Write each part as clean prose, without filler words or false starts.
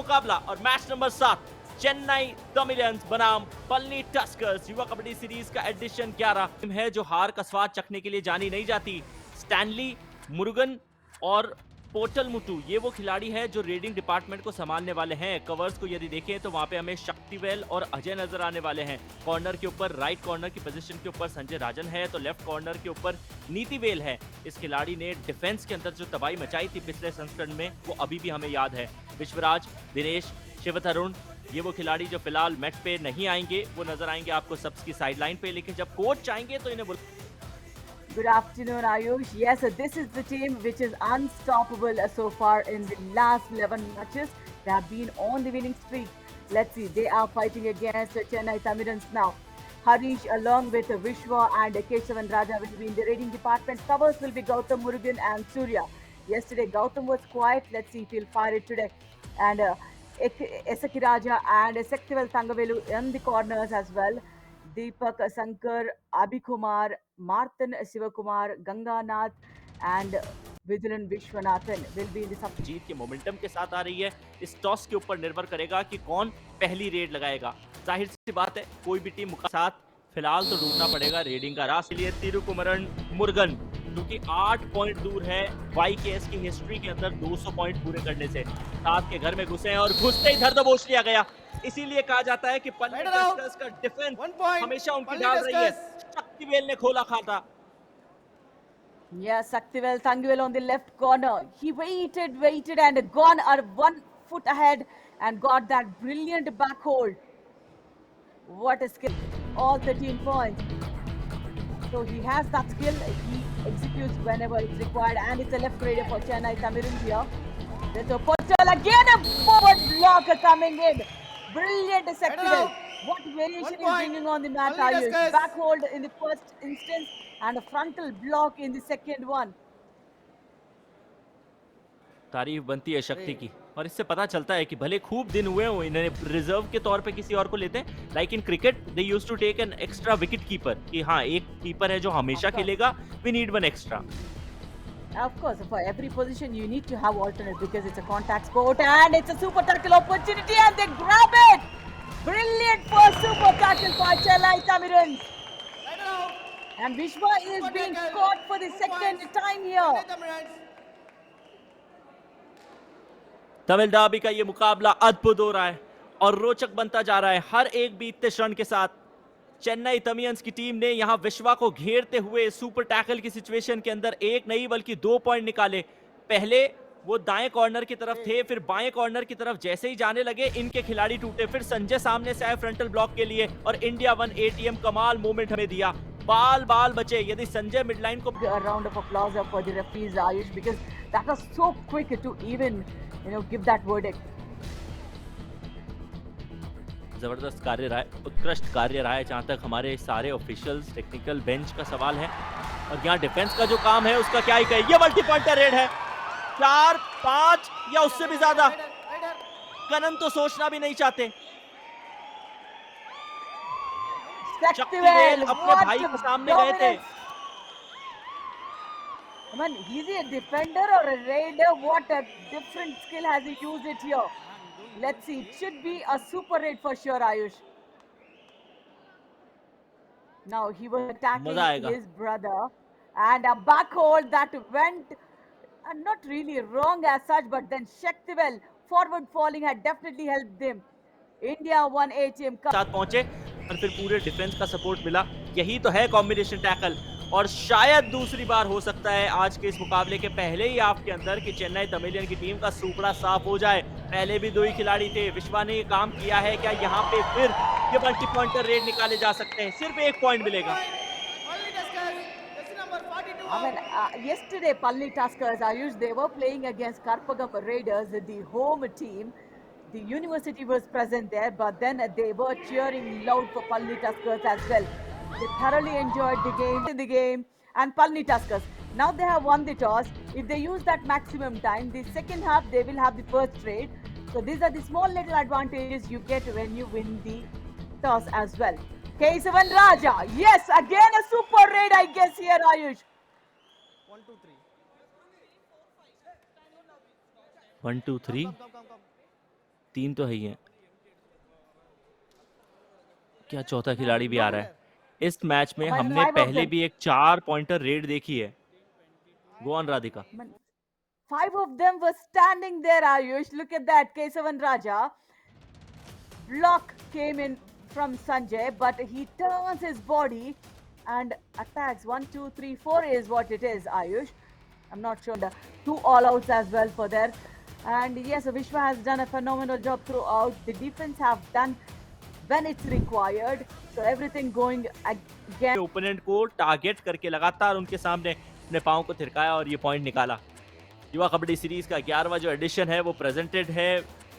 मुकाबला और match number 7 Chennai Tamilians बनाम पलनी टस्कर्स युवा कबड्डी सीरीज का एडिशन 11 टीम है जो हार का स्वाद चखने के लिए जानी नहीं जाती। स्टैनली मुरुगन और पोर्टल मुटू ये वो खिलाड़ी हैं जो रेडिंग डिपार्टमेंट को संभालने वाले हैं। कवर्स को यदि देखें तो वहां पे हमें शक्तिवेल और अजय नजर आने वाले हैं। कॉर्नर के ऊपर राइट कॉर्नर की पोजीशन के ऊपर संजय राजन है तो लेफ्ट कॉर्नर के ऊपर नीतिवेल है। इस खिलाड़ी ने डिफेंस के अंदर जो तबाही मचाई थी पिछले संस्करण में वो अभी भी हमें याद है। विश्वराज, दिनेश, शिवतरुण ये वो खिलाड़ी जो फिलहाल मैच पे नहीं आएंगे, वो नजर आएंगे आपको सबस की साइडलाइन पे, लेकिन जब कोच चाहेंगे तो इन्हें Good afternoon, Ayush. Yes, this is the team which is unstoppable so far in the last 11 matches. They have been on the winning streak. Let's see, they are fighting against Chennai Tamilians now. Harish along with Vishwa and Keshavan Raja will be in the rating department. Covers will be Gautam Murugan and Surya. Yesterday, Gautam was quiet. Let's see if he'll fire it today. And Esaki Raja and Sektival Thangavelu in the corners as well. Deepak Sankar, Abhikumar, Martin Sivakumar, Ganganath, and Vigilan Vishwanathan will be in the sub. जीत के momentum के साथ आ रही है। इस toss के ऊपर निर्भर करेगा कि कौन पहली रेड लगाएगा। जाहिर सी बात है कोई भी टीम के साथ फिलहाल तो ढूंढना पड़ेगा रेडिंग का रास्ता। लिए तिरुकुमरन मुरुगन जो कि 8 पॉइंट दूर है वाईकेएस की हिस्ट्री के अंदर 200 पॉइंट पूरे करने से। साथ के घर में घुसे हैं और घुसते ही धर लिया गया। इसीलिए कहा जाता है कि पलनी टस्कर्स का डिफेंस हमेशा उनकी ढाल रही है। शक्तिवेल ने खोला खाता। Yes, Saktivel Thangvel on the left corner. He waited and gone 1 foot ahead and got that brilliant back hold. What a skill. All 13 points. So he has that skill. He executes whenever it's required. And it's a left grader for Chennai Tamilians here. There's a portal again. A forward block coming in. Brilliant Saktivel. What variation is bringing on the mat, Ayush? Back hold in the first instance and a frontal block in the second one. तारीफ बनती है शक्ति की और इससे पता चलता है कि भले खूब दिन हुए हो इन्हें रिजर्व के तौर पे किसी और को लेते हैं। Like in cricket they used to take an extra wicket keeper कि हाँ एक कीपर है जो हमेशा खेलेगा, we need one extra. Of course, for every position you need to have alternate because it's a contact sport and it's a super tackle opportunity and they grab it. Brilliant first super tackle for Chennai Tamilians. And Vishwa is being caught for the second time here. Tamil derby का ये मुकाबला अद्भुत हो रहा है और रोचक बनता जा रहा है हर एक बीतते क्षण के साथ। चेन्नई तमिलियंस की टीम ने यहां विश्वा को घेरते हुए सुपर टैकल की सिचुएशन के अंदर एक नहीं बल्कि 2 पॉइंट निकाले। पहले वो दाएं कॉर्नर की तरफ थे, फिर बाएं कॉर्नर की तरफ जैसे ही जाने लगे इनके खिलाड़ी टूटे। फिर संजय सामने से आए फ्रंटल ब्लॉक के लिए और इंडिया 1 एटीएम कमाल मूवमेंट हमें दिया। बाल बचे यदि संजय मिडलाइन को। A round of applause for the referees, Ayush, because that was so quick to even give that verdict. जबरदस्त कार्य रहा है, उत्कृष्ट कार्य रहा है जहां तक हमारे सारे ऑफिशियल्स टेक्निकल बेंच का सवाल है। और यहाँ डिफेंस का जो काम है उसका क्या ही कहे। ये मल्टी पॉइंटर रेड है 4, 5 या उससे भी ज्यादा। कनन तो सोचना भी नहीं चाहते। शक्तिवेल अपने भाई के सामने गए थे। I mean, is he a defender or a raider? What a different skill has he used it here. Let's see. It should be a super raid for sure, Ayush. Now he was attacking his brother and a back hold that went not really wrong as such, but then Shaktivel forward falling had definitely helped them. India 1 ATM साथ पहुंचे और फिर पूरे defence का support मिला। यही तो है कॉम्बिनेशन टैकल और शायद दूसरी बार हो सकता है आज के इस मुकाबले के पहले ही हाफ के अंदर कि चेन्नई तमिलियन की टीम का सूपड़ा साफ हो जाए। पहले भी 2 ही खिलाड़ी थे, विश्वा ने ये काम किया है। क्या यहाँ पे फिर ये मल्टी पॉइंटर रेड निकाले जा सकते हैं? सिर्फ 1 पॉइंट मिलेगा। I mean, yesterday Palli Tuskers, Ayush, they were playing against Karpagam Raiders, the home team. The university was present there, but then they were cheering loud for Palli Tuskers as well. They thoroughly enjoyed the game, and Palni Tuskers. Now they have won the toss. If they use that maximum time, the second half they will have the first trade. So these are the small little advantages you get when you win the toss as well. Kesavan Raja, yes, again a super raid, I guess here, Ayush. 1, 2, 3. 1, 2, 3 3 तो है ही हैं। क्या चौथा खिलाड़ी भी आ रहा है? इस मैच में Man, हमने 5 of पहले them. भी एक 4 पॉइंटर रेड देखी है। Go on Radhika. Man, 5 of them were standing there, Ayush. Look at that. Kesavan Raja. Block came in from Sanjay, but he turns his body and attacks. 1, 2, 3, 4 is what it is, Ayush. I'm not sure. The 2 all outs as well for there. And yes, Vishwa has done a phenomenal job throughout. The defense have done when it's required. So everything going again. Opponent को target करके लगातार उनके सामने अपने पांव को थिरकाया और ये पॉइंट निकाला। युवा कबड्डी सीरीज का 11वां जो एडिशन है वो प्रेजेंटेड है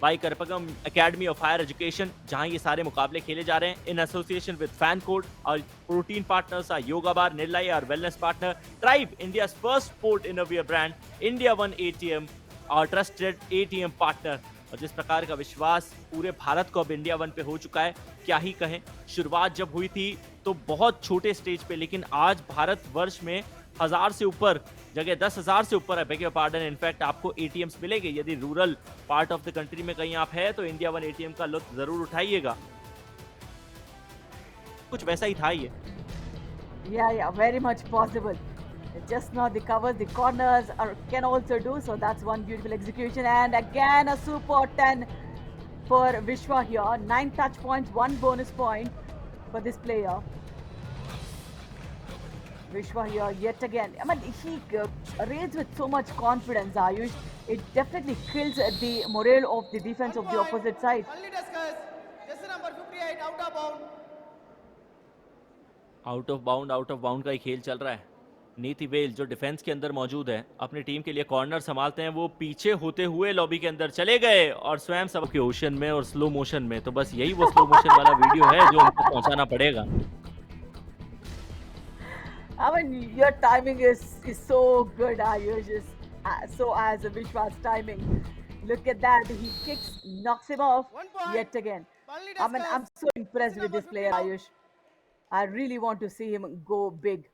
by Karpagam academy of higher education, जहां ये सारे मुकाबले खेले जा रहे हैं in association with fan code और protein partners are yoga bar, निर्लाई और wellness partner tribe, India first sport innerwear brand, India one ATM और ट्रस्टेड एटीएम पार्टनर। और जिस प्रकार का विश्वास पूरे भारत को अब इंडिया वन पे हो चुका है, क्या ही कहें। शुरुआत जब हुई थी तो बहुत छोटे स्टेज पे, लेकिन आज भारत वर्ष में 1000 से ऊपर जगह 10,000 से ऊपर है, बेग पार्डन, इनफैक्ट आपको एटीएम्स मिलेंगे। यदि rural part of the country में कहीं आप है तो इंडिया वन एटीएम का लुत्फ जरूर उठाइएगा। कुछ वैसा ही था ये। Yeah, very much possible. Just not the covers, the corners can also do. So that's one beautiful execution. And again, a super 10 for Vishwa here. 9 touch points, 1 bonus point for this player. Vishwa here yet again. I mean, he raids with so much confidence, Ayush. It definitely kills the morale of the defense of the opposite side. Only discuss. Jersey number 58 out of bound. Out of bound का ही खेल चल रहा है। नीति well जो defence के अंदर मौजूद है, अपनी टीम के लिए कॉर्नर संभालते हैं, वो पीछे होते हुए लॉबी के अंदर चले गए और स्वयं सब के ओशन में और स्लो मोशन में। तो बस यही वो स्लो मोशन वाला वीडियो है जो उनको पहुंचाना पड़ेगा। I mean, your timing is so good, Ayush. So as Vishwa's timing. Look at that. He kicks, knocks him off 1 point. yet again. Only I mean, discuss. I'm so impressed with this player, Ayush. I really want to see him go big.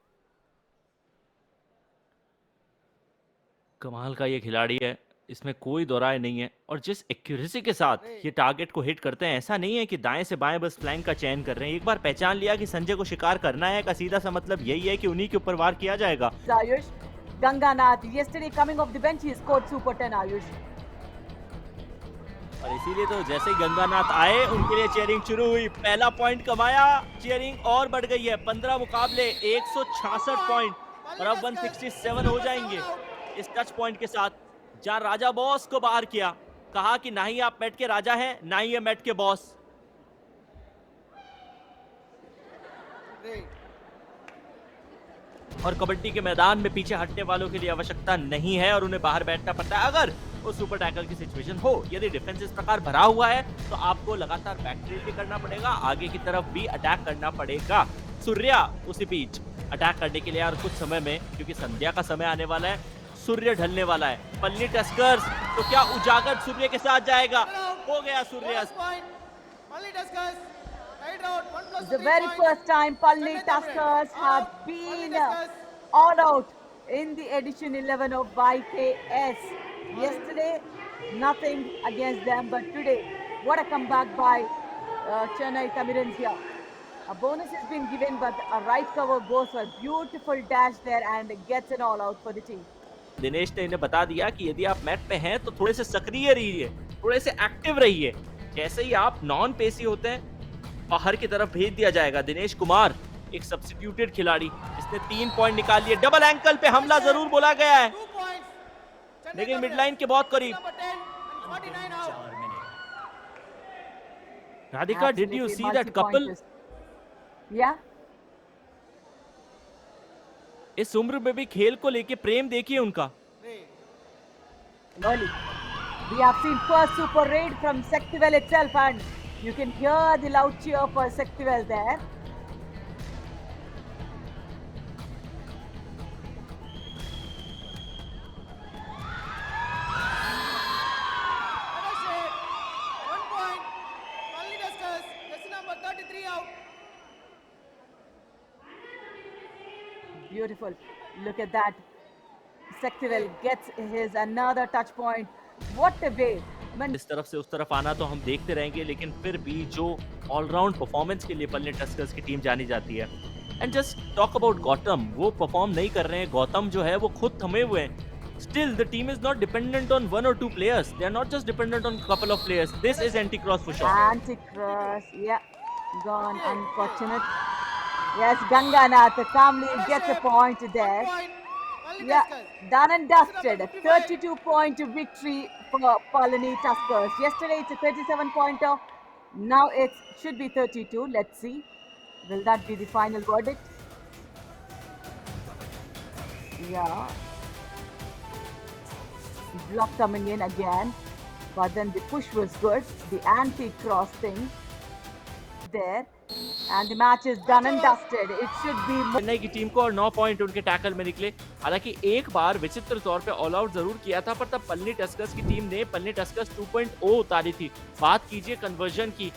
कमाल का ये खिलाड़ी है, इसमें कोई दो राय नहीं है। और जिस एक्यूरेसी के साथ ये टारगेट को हिट करते हैं, ऐसा नहीं है कि दाएं से बाएं बस फ्लैंक का चयन कर रहे हैं। एक बार पहचान लिया कि संजय को शिकार करना है का सीधा सा मतलब यही है कि उन्हीं के ऊपर वार किया जाएगा। Ayush, Ganganath, yesterday coming off the bench, he scored super 10, Ayush. और इसीलिए तो जैसे ही गंगानाथ आए उनके लिए चेयरिंग शुरू हुई। पहला पॉइंट कमाया, चेयरिंग और बढ़ गई है। 15 मुकाबले 166 पॉइंट और अब 167 हो जाएंगे इस टच पॉइंट के साथ, जहां राजा बॉस को बाहर किया, कहा कि ना ही आप मैट के राजा हैं ना ही ये मैट के बॉस। और कबड्डी के मैदान में पीछे हटने वालों के लिए आवश्यकता नहीं है और उन्हें बाहर बैठना पड़ता है अगर वो सुपर टैकल की सिचुएशन हो। यदि डिफेंस इस प्रकार भरा हुआ है तो आपको लगातार बैक भी करना पड़ेगा, आगे की तरफ भी अटैक करना पड़ेगा। सूर्या उसी बीच अटैक करने के लिए और कुछ समय में, क्योंकि संध्या का समय आने वाला है, सूर्य ढलने वाला है। पल्ली टस्कर्स तो क्या उजागर सूर्य के साथ जाएगा? हो गया सूर्य। Only discuss. Right round. 1 plus The 3 very points. first time Palni Sunday Tuskers Tamil. have Only been discuss. all out in the edition 11 of YKS. Yesterday, nothing against them, but today, what a comeback by Chennai Tamirans here. A bonus has been given, but a right cover goes for a beautiful dash there and gets an all out for the team. Dinesh ने इन्हें बता दिया कि यदि आप mat पे हैं तो थोड़े से सक्रिय रहिए, थोड़े से एक्टिव रहिए। जैसे ही आप नॉन पेसी होते हैं, बाहर की तरफ भेज दिया जाएगा। दिनेश कुमार एक सब्स्टिट्यूटेड खिलाड़ी जिसने 3 पॉइंट निकाल लिए। डबल एंकल पे हमला जरूर बोला गया है, 2 points. Chennai लेकिन Tamil. मिडलाइन के बहुत करीब। Number 10 and 49 out. Radhika, did you Absolutely see that couple? multi-pointers. Yeah. इस उम्र में भी खेल को लेके प्रेम देखिए उनका। Loli. We have seen first super raid from Sectivel itself, and you can hear the loud cheer for Sectivel there. Finish it. 1 point. Only discuss. Jersey number 33 out. Beautiful. Look at that. Sectivel gets his another touch point. What a way Man, इस तरफ से उस तरफ आना तो हम देखते रहेंगे, लेकिन फिर भी जो ऑलराउंड परफॉर्मेंस के लिए पलनी टस्कर्स की टीम जानी जाती है। And just talk about Gautam, वो परफॉर्म नहीं कर रहे हैं। गौतम जो है वो खुद थमे हुए हैं। Still the team is not dependent on one और two players, they are not just dependent on couple of players. This is anti cross for sure. anti-cross, yeah, gone, unfortunate. Yes, Ganganath calmly gets a point One there. point. Palani Yeah, Tuskers. done and Jersey number dusted. 55. 32-point victory for Palani Tuskers. Yesterday it's a 37-pointer. Now it should be 32. Let's see. Will that be the final verdict? Yeah. Block coming in again. But then the push was good. The anti-cross thing there. And the match is done and dusted. It should be Chennai की team को और 9 point उनके tackle में निकले। हालांकि एक बार विचित्र तौर पे ऑल आउट जरूर किया था, पर तब पलनी टस्कर्स की टीम ने पलनी टस्कर्स 2.0 उतारी थी। बात कीजिए कन्वर्जन की,